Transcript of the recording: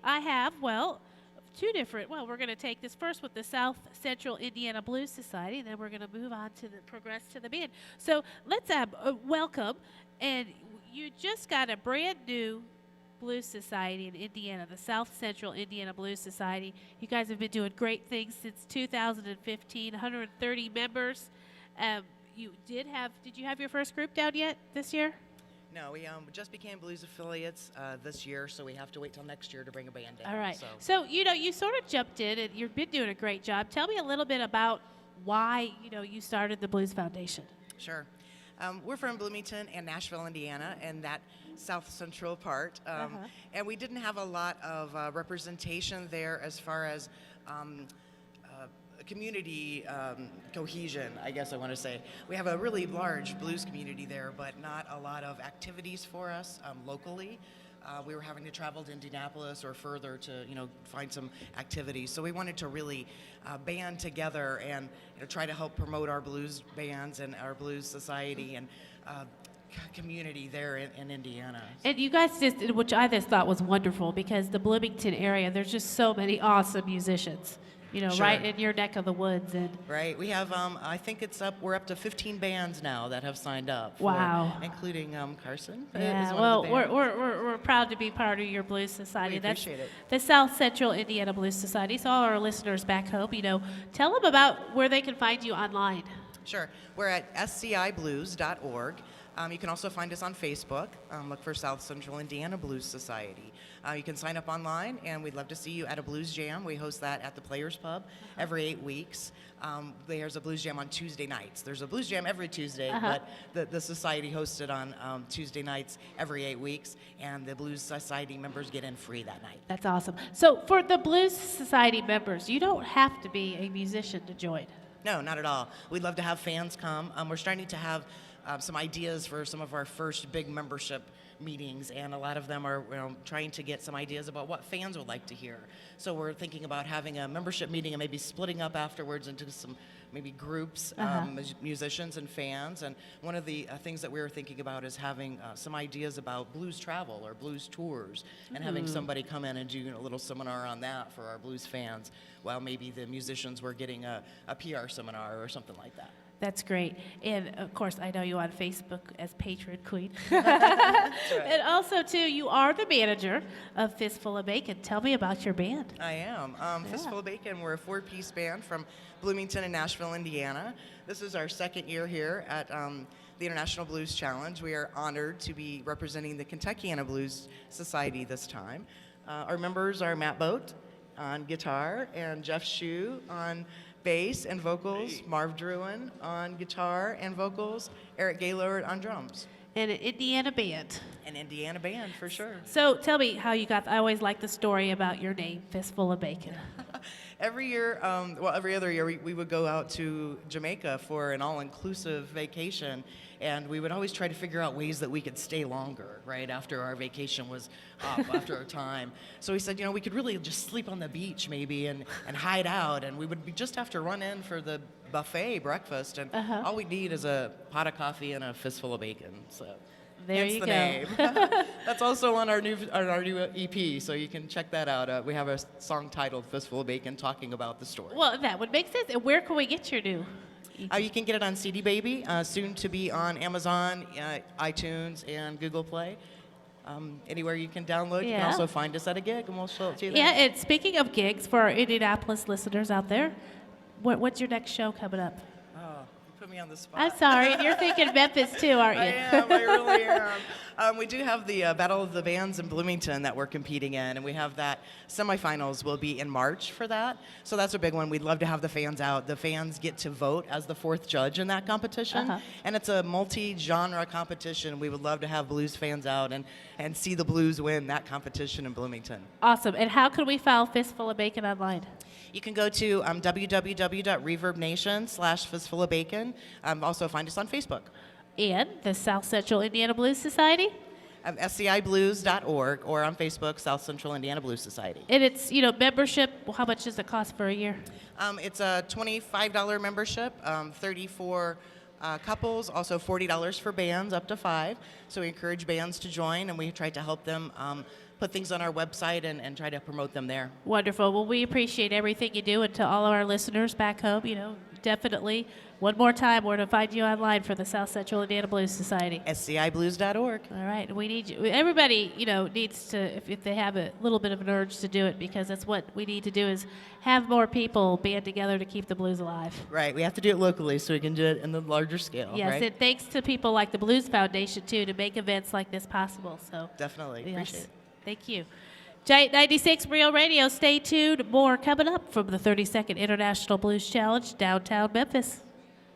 I have, well, two different. Well, we're going to take this first with the South Central Indiana Blues Society, and then we're going to move on to the progress to the band. So let's welcome, and you just got a brand new Blues Society in Indiana, the South Central Indiana Blues Society. You guys have been doing great things since 2015, 130 members. Did you have your first group down yet this year? No, we just became blues affiliates this year, so we have to wait till next year to bring a band in. All right. So you sort of jumped in, and you've been doing a great job. Tell me a little bit about why, you started the Blues Foundation. Sure. We're from Bloomington and Nashville, Indiana, and that south central part. And we didn't have a lot of representation there as far as community cohesion, I guess I want to say. We have a really large blues community there, but not a lot of activities for us locally. We were having to travel to Indianapolis or further to, find some activities. So we wanted to really band together and try to help promote our blues bands and our blues society and community there in Indiana. And you guys which I just thought was wonderful, because the Bloomington area, there's just so many awesome musicians. Sure. Right in your neck of the woods. Right. We have, I think we're up to 15 bands now that have signed up. Wow. Including Carson. Yeah, well, we're proud to be part of your Blues Society. We appreciate it. The South Central Indiana Blues Society. So all our listeners back home, tell them about where they can find you online. Sure. We're at sciblues.org. You can also find us on Facebook. Look for South Central Indiana Blues Society. You can sign up online, and we'd love to see you at a blues jam. We host that at the Players Pub every 8 weeks. There's a blues jam on Tuesday nights. There's a blues jam every Tuesday, but the society hosts it on Tuesday nights every 8 weeks, and the Blues Society members get in free that night. That's awesome. So for the Blues Society members, you don't have to be a musician to join. No, not at all. We'd love to have fans come. We're starting to have some ideas for some of our first big membership meetings, and a lot of them are trying to get some ideas about what fans would like to hear. So we're thinking about having a membership meeting and maybe splitting up afterwards into some maybe groups, musicians and fans. And one of the things that we were thinking about is having some ideas about blues travel or blues tours, and having somebody come in and do a little seminar on that for our blues fans, while maybe the musicians were getting a PR seminar or something like that. That's great. And, of course, I know you on Facebook as Patron Queen. That's right. And also, too, you are the manager of Fistful of Bacon. Tell me about your band. I am. Fistful of Bacon, we're a 4-piece band from Bloomington and Nashville, Indiana. This is our second year here at the International Blues Challenge. We are honored to be representing the Kentuckiana Blues Society this time. Our members are Matt Boat on guitar and Jeff Shue on bass and vocals, Marv Druin on guitar and vocals, Eric Gaylord on drums. And an Indiana band. An Indiana band, for sure. So tell me how you got, I always like the story about your name, Fistful of Bacon. Every year, every other year, we would go out to Jamaica for an all-inclusive vacation, and we would always try to figure out ways that we could stay longer, right, after our vacation was up, after our time. So we said, we could really just sleep on the beach maybe and hide out, and we would just have to run in for the buffet breakfast, and all we need is a pot of coffee and a fistful of bacon. So there hence you the go. Name. That's also on our new EP, so you can check that out. We have a song titled Fistful of Bacon talking about the story. Well, that would make sense. And where can we get your new EP? You can get it on CD Baby, soon to be on Amazon, iTunes, and Google Play. Anywhere you can download. You can also find us at a gig, and we'll show it to you there. Yeah, and speaking of gigs, for our Indianapolis listeners out there, what's your next show coming up? Put me on the spot. I'm sorry, you're thinking Memphis too, aren't you? I really am. We do have the Battle of the Bands in Bloomington that we're competing in, and we have that semifinals will be in March for that. So that's a big one. We'd love to have the fans out. The fans get to vote as the fourth judge in that competition, and it's a multi-genre competition. We would love to have blues fans out and see the blues win that competition in Bloomington. Awesome. And how can we follow Fistful of Bacon online? You can go to www.reverbnation/Fistful of Bacon. Also find us on Facebook. And the South Central Indiana Blues Society? sciblues.org, or on Facebook, South Central Indiana Blues Society. And it's, membership, how much does it cost for a year? It's a $25 membership, 34 couples, also $40 for bands up to 5. So we encourage bands to join, and we try to help them put things on our website and try to promote them there. Wonderful. Well, we appreciate everything you do, and to all of our listeners back home, definitely one more time, we're to find you online for the South Central Indiana Blues Society. sciblues.org. All right, we need you. Everybody, needs to, if they have a little bit of an urge to do it, because that's what we need to do is have more people band together to keep the blues alive. Right, we have to do it locally so we can do it in the larger scale. Yes, right? and thanks to people like the Blues Foundation too to make events like this possible. So Definitely, yes, appreciate it. thank you. Giant 96 Real Radio. Stay tuned. More coming up from the 32nd International Blues Challenge, downtown Memphis.